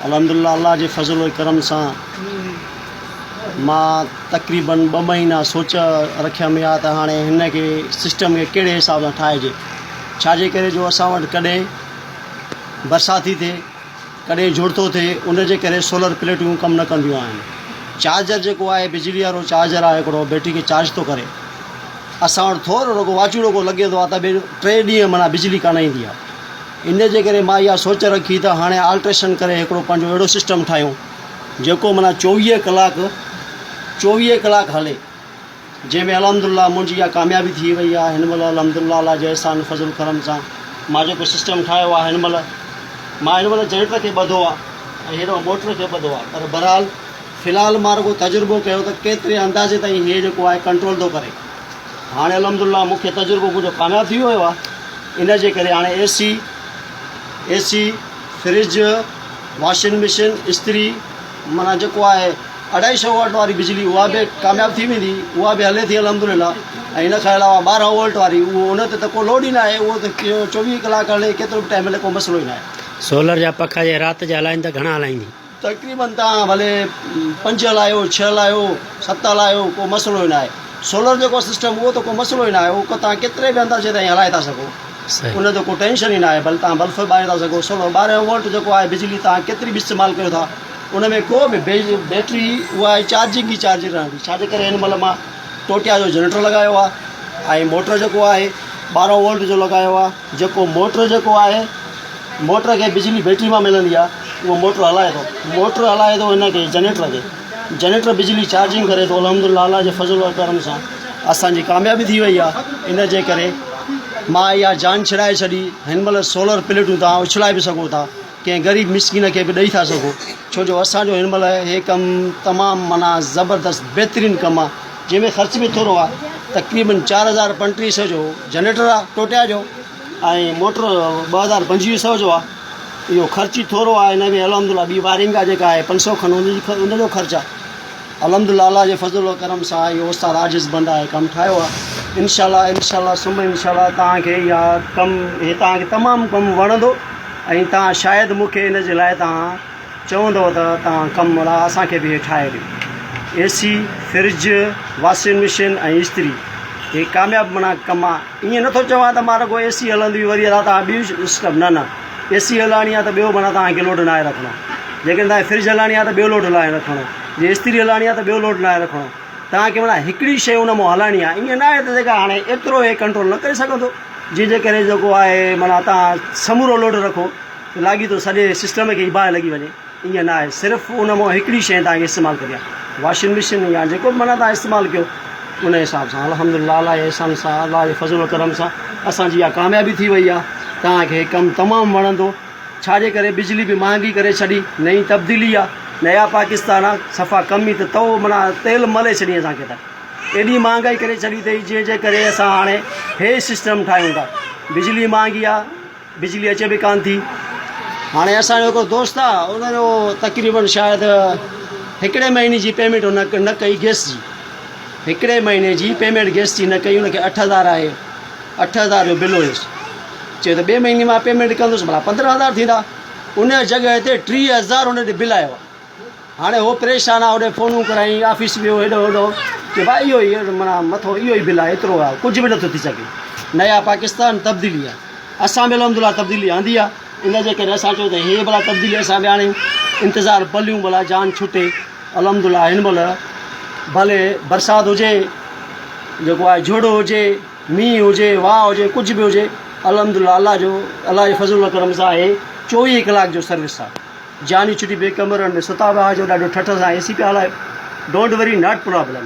अल्हम्दुलिल्लाह अल्लाह जे फज़ल करम सां मां तक़रीबन 2 महीना सोच रखिया में आहे त हाणे हिन खे सिस्टम खे कहिड़े हिसाब सां ठाहिजे। छाजे करे जो असां वटि कॾहिं बरसाती थिए कॾहिं जुड़तो थिए उन जे करे सोलर प्लेटूं कमु न कंदियूं आहिनि। चार्जर जेको आहे बिजली वारो चार्जर आहे हिकिड़ो बैटरी खे चार्ज थो करे, असां वटि थोरो रुगो वाचूड़ो लॻे थो आहे त 3 ॾींहं माना बिजली कान ईंदी आहे। इन जे करे मां इहा सोच रखी त हाणे आल्ट्रेशन करे हिकिड़ो पंहिंजो अहिड़ो सिस्टम ठाहियूं जेको माना 24 कलाक हले, जंहिंमें अल्हम्दुलिल्लाह मुंहिंजी इहा कामयाबी थी वई आहे। हिन महिल अल्हम्दुलिल्लाह अल्लाह जे अहसान फज़ल करम सां मां जेको सिस्टम ठाहियो आहे हिन महिल जनरेटर खे ॿधो आहे ऐं हेॾो मोटर खे ॿधो आहे, पर बहरहाल फ़िलहाल मां रुगो तजुर्बो कयो त केतिरे अंदाज़े ताईं इहे जेको आहे कंट्रोल थो करे। हाणे अल्हम्दुलिल्लाह मूंखे तजुर्बो मुंहिंजो कामयाबु थी वियो आहे। इन जे करे हाणे एसी फ्रिज वॉशिंग मशीन इस्त्री माना जेको आहे 250 वोल्ट वारी बिजली उहा बि कामयाबु थी वेंदी, उहा बि हले थी अल्हम्दुलिल्लाह। ऐं इन खां अलावा 12 वोल्ट वारी उहो उन ते त को लोड ई न आहे, उहो त 24 कलाक हले केतिरो बि टाइम हले, को मसइलो ई न आहे। सोलर जा पखा जे राति जा हलाइनि त घणा हलाईंदी? तक़रीबन तव्हां भले 5 हलायो 6 हलायो 7 हलायो, को मसइलो ई न आहे। सोलर जेको सिस्टम उहो त को मसइलो ई न आहे, उहो तव्हां केतिरे बि अंदाज़े ताईं हलाए था सघो, उन ते को टेंशन ई न आहे। भले तव्हां बल्ब ॿारे था सघो, 12 वोल्ट जेको आहे बिजली तव्हां केतिरी बि इस्तेमालु कयो था, उन में को बि बैटरी उहा आहे चार्जिंग ई चार्जिंग रहंदी। छाजे करे हिन महिल मां टोटिया जो जनरेटर लॻायो आहे ऐं मोटर जेको आहे 12 वोल्ट जो लॻायो आहे। जेको मोटर जेको आहे मोटर खे बिजली बैटरी मां मिलंदी आहे, उहो मोटर हलाए थो हिन खे जनरेटर बिजली चार्जिंग करे थो। अल्हम्दुलिल्लाह अल्लाह जे फज़ल करम सां असांजी कामयाबी थी वई आहे। इन जे करे मां इहा जान छॾाए छॾी। हिन महिल सोलर प्लेटूं तव्हां उछलाए बि सघो था, कंहिं ग़रीब मिसकिन खे बि ॾेई था सघो, छो जो असांजो हिन महिल इहे कमु तमामु माना ज़बरदस्त बहितरीनु कमु आहे, जंहिंमें ख़र्च बि थोरो आहे। तक़रीबन 4035 जो जनरेटर आहे टोटिया जो ऐं मोटर 2250 जो आहे। इहो ख़र्च ई थोरो आहे। हिन में अल्हम्दुलिल्लाह ॿी वायरिंग आहे जेका आहे 500 खनि उनजो ख़र्चु आहे। अल्हम्दुलिल्लाह अल्लाह जे फज़ल करम सां इहो उस्ताद आजिज़ बंद आहे कमु ठाहियो आहे। इंशाअल्लाह सुम्ह इंशाअल्लाह तव्हांखे इहा कमु तव्हांखे तमामु कमु वणंदो ऐं तव्हां शायदि मूंखे इन जे लाइ तव्हां चवंदव त तव्हां कमु असांखे बि ठाहे ॾियो। एसी फ्रिज वॉशिंग मशीन ऐं इस्त्री हे कामयाबु माना कमु आहे। ईअं नथो चवां त मां रुगो एसी हलंदी वरी तव्हां ॿियूं सिस्टम न एसी हलाइणी आहे त ॿियो माना तव्हांखे लोड नाहे रखिणो, जेकॾहिं तव्हांखे फ्रिज हलाइणी आहे त ॿियो लोड लाहे रखिणो, जे इस्त्री हलाइणी आहे त ॿियो लोड लाहे रखिणो। तव्हांखे माना हिकिड़ी शइ उन मां हलाइणी आहे। ईअं न आहे त जेका हाणे एतिरो हे कंट्रोल न करे सघंदो, जंहिंजे करे जेको आहे माना तव्हां समूरो लोड रखो लाॻी थो सॼे सिस्टम खे ई बाहि लॻी वञे। ईअं न आहे, सिर्फ़ु उन मां हिकिड़ी शइ तव्हांखे इस्तेमालु करी आहे, वॉशिंग मशीन या जेको बि माना तव्हां इस्तेमालु कयो उन हिसाब सां। अल्हम्दुलिल्लाह अल्लाह जे अहसान सां अल्लाह जे फज़ल करम सां असांजी इहा कामयाबी थी वई आहे। तव्हांखे कमु तमामु वणंदो। छाजे करे बिजली बि महांगी करे छॾी, नई तब्दीली आहे, नया पाकिस्तान आहे, सफ़ा कम ई त तओ माना तेल मले छॾी असांखे त एॾी महांगाई करे छॾी अथई, जंहिंजे करे असां हाणे हे सिस्टम ठाहियूं था। बिजली महांगी आहे, बिजली अचे बि कान थी। हाणे असांजो हिकिड़ो दोस्त आहे, उनजो तक़रीबन शायदि 1 महीने जी पेमेंट न कई गैस जी, 1 महीने जी पेमेंट गैस जी न कई, उनखे 8000 आहे, 8000 जो बिल हुयुसि। चयो त 2 महीने मां पेमेंट कंदुसि, भला 15000 थींदा। उन जॻह ते 3000 उन ॾे बिल आयो आहे। हाणे उहो परेशान आहे, होॾे फ़ोनूं कराई ऑफिस वियो हेॾो होॾो की भाई इहो ई माना मथो इहो ई बिल आहे, एतिरो आहे, कुझु बि नथो थी सघे। नया पाकिस्तान तब्दीली आहे असां में अलहमदिल्ला तब्दीली आंदी आहे इन जे करे असां चयो त हे भला तब्दीली असां बि आणियूं इंतज़ारु पलियूं भला जान छुटे अलहमदिल्ला हिन महिल भले बरसाति हुजे जेको आहे झोड़ो हुजे मींहुं हुजे वाह हुजे कुझु बि हुजे अलहमदिल्ला अलाह जे फज़ल करम सां आहे 24 कलाक जो सर्विस आहे जानी छुटी ॿिए कमरनि में सुता पिया हुजो ॾाढो ठठ सां AC पिया हलायो डोंट वरी नॉट प्रॉब्लम